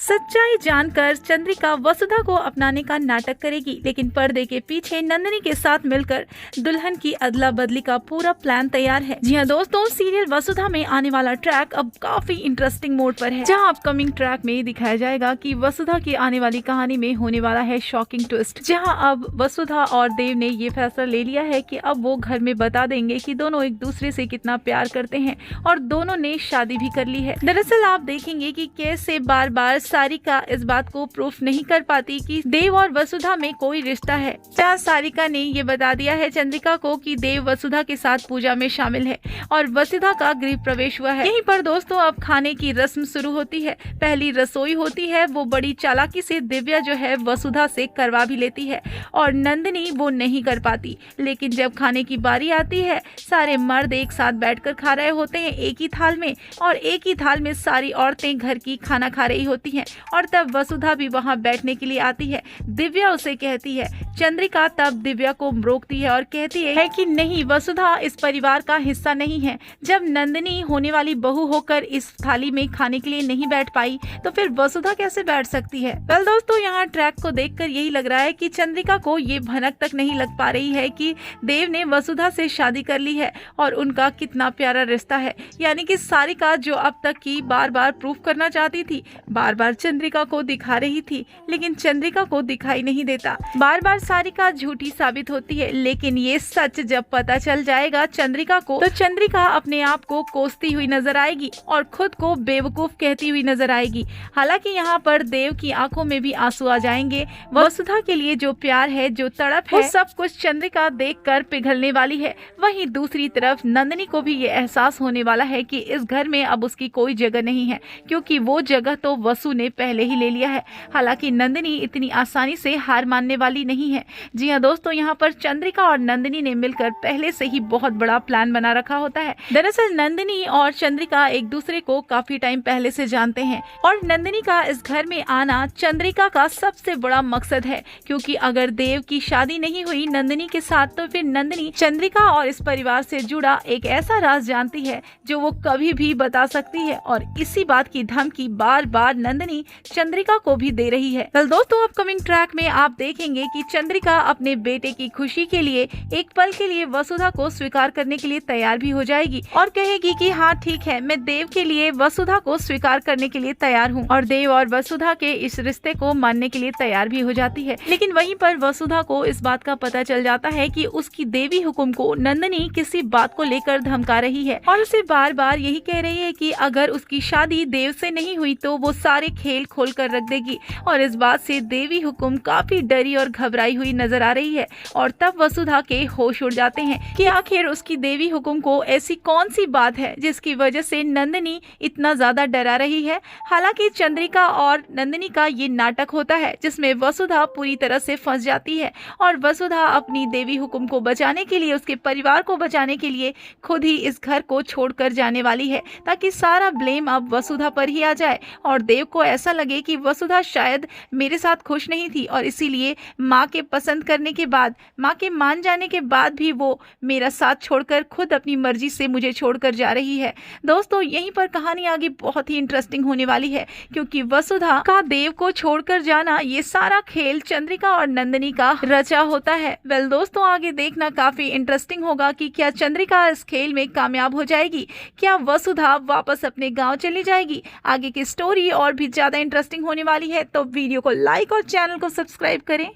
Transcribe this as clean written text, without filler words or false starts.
सच्चाई जानकर चंद्रिका वसुधा को अपनाने का नाटक करेगी, लेकिन पर्दे के पीछे नंदिनी के साथ मिलकर दुल्हन की अदला बदली का पूरा प्लान तैयार है। जी हाँ दोस्तों, सीरियल वसुधा में आने वाला ट्रैक अब काफी इंटरेस्टिंग मोड पर है, जहां अपकमिंग ट्रैक में दिखाया जाएगा कि वसुधा की आने वाली कहानी में होने वाला है शॉकिंग ट्विस्ट, जहां अब वसुधा और देव ने ये फैसला ले लिया है कि अब वो घर में बता देंगे कि दोनों एक दूसरे से कितना प्यार करते हैं और दोनों ने शादी भी कर ली है। दरअसल आप देखेंगे कि कैसे बार बार सारिका इस बात को प्रूफ नहीं कर पाती कि देव और वसुधा में कोई रिश्ता है। जहाँ सारिका ने ये बता दिया है चंद्रिका को कि देव वसुधा के साथ पूजा में शामिल है और वसुधा का गृह प्रवेश हुआ है। यहीं पर दोस्तों अब खाने की रस्म शुरू होती है। पहली रसोई होती है, वो बड़ी चालाकी से दिव्या जो है वसुधा से करवा भी लेती है और नंदिनी वो नहीं कर पाती। लेकिन जब खाने की बारी आती है, सारे मर्द एक साथ बैठकर खा रहे होते हैं एक ही थाल में, और एक ही थाल में सारी औरतें घर की खाना खा रही होती हैं। और तब वसुधा भी वहां बैठने के लिए आती है। दिव्या उसे कहती है, चंद्रिका तब दिव्या को रोकती है और कहती है कि नहीं, वसुधा इस परिवार का हिस्सा नहीं है। जब नंदिनी होने वाली बहू होकर इस थाली में खाने के लिए नहीं बैठ पाई तो फिर वसुधा कैसे बैठ सकती है। वेल दोस्तों, यहाँ ट्रैक को देखकर यही लग रहा है कि चंद्रिका को ये भनक तक नहीं लग पा रही है कि देव ने वसुधा से शादी कर ली है और उनका कितना प्यारा रिश्ता है। यानी कि सारिका जो अब तक की बार बार प्रूफ करना चाहती थी, बार बार चंद्रिका को दिखा रही थी, लेकिन चंद्रिका को दिखाई नहीं देता। बार बार सारिका झूठी साबित होती है, लेकिन ये सच जब पता चल जाएगा चंद्रिका को, तो चंद्रिका अपने आप को कोसती हुई नजर आएगी और खुद को बेवकूफ कहती हुई नजर आएगी। हालांकि यहाँ पर देव की आंखों में भी आंसू आ जाएंगे। वसुधा के लिए जो प्यार है, जो तड़प है, वो सब कुछ चंद्रिका देखकर पिघलने वाली है। वहीं दूसरी तरफ नंदिनी को भी ये एहसास होने वाला है कि इस घर में अब उसकी कोई जगह नहीं है, क्योंकि वो जगह तो वसु ने पहले ही ले लिया है। हालांकि नंदिनी इतनी आसानी से हार मानने वाली नहीं है। जी हाँ दोस्तों, यहाँ पर चंद्रिका और नंदिनी ने मिलकर पहले से ही बहुत बड़ा प्लान बना रखा होता है। दरअसल नंदिनी और चंद्रिका एक दूसरे को काफी टाइम पहले से जानते हैं और नंदिनी का इस घर में आना चंद्रिका का सबसे बड़ा मकसद है, क्योंकि अगर देव की शादी नहीं हुई नंदिनी के साथ, तो फिर नंदिनी चंद्रिका और इस परिवार से जुड़ा एक ऐसा राज जानती है जो वो कभी भी बता सकती है, और इसी बात की धमकी बार बार नंदिनी चंद्रिका को भी दे रही है। कल दोस्तों अपकमिंग ट्रैक में आप देखेंगे कि चंद्रिका अपने बेटे की खुशी के लिए एक पल के लिए वसुधा को स्वीकार करने के लिए तैयार भी हो जाएगी और कहेगी कि हाँ ठीक है, मैं देव के लिए वसुधा को स्वीकार करने के लिए तैयार हूँ, और देव और वसुधा के इस रिश्ते को मानने के लिए तैयार भी हो जाती है। लेकिन वहीं पर वसुधा को इस बात का पता चल जाता है कि उसकी देवी हुकुम को नंदिनी किसी बात को लेकर धमका रही है और उसे बार बार यही कह रही है कि अगर उसकी शादी देव से नहीं हुई तो वो सारे खेल खोल कर रख देगी। और इस बात से देवी हुकुम काफी डरी और घबराई हुई नजर आ रही है। और तब वसुधा के होश उड़ जाते हैं कि आखिर उसकी देवी हुकुम को ऐसी कौन सी बात है जिसकी वजह से नंदिनी इतना ज्यादा डरा रही है। हालांकि चंद्रिका और नंदिनी का ये नाटक होता है जिसमें वसुधा पूरी तरह से फंस जाती है और वसुधा अपनी देवी हुकुम को बचाने के लिए, उसके परिवार को बचाने के लिए खुद ही इस घर को छोड़कर जाने वाली है, ताकि सारा ब्लेम अब वसुधा पर ही आ जाए और देव को ऐसा लगे कि वसुधा शायद मेरे साथ खुश नहीं थी और इसीलिए माँ के पसंद करने के बाद, माँ के मान जाने के बाद भी वो मेरा साथ छोड़कर खुद अपनी मर्जी से मुझे छोड़कर जा रही है। दोस्तों यहीं पर कहानी आगे बहुत ही इंटरेस्टिंग होने वाली है, क्योंकि वसुधा का देव को छोड़कर जाना, ये सारा खेल चंद्रिका और नंदिनी का रचा होता है। वेल दोस्तों, आगे देखना काफी इंटरेस्टिंग होगा कि क्या चंद्रिका इस खेल में कामयाब हो जाएगी, क्या वसुधा वापस अपने गांव चली जाएगी। आगे की स्टोरी और भी ज्यादा इंटरेस्टिंग होने वाली है, तो वीडियो को लाइक और चैनल को सब्सक्राइब करें।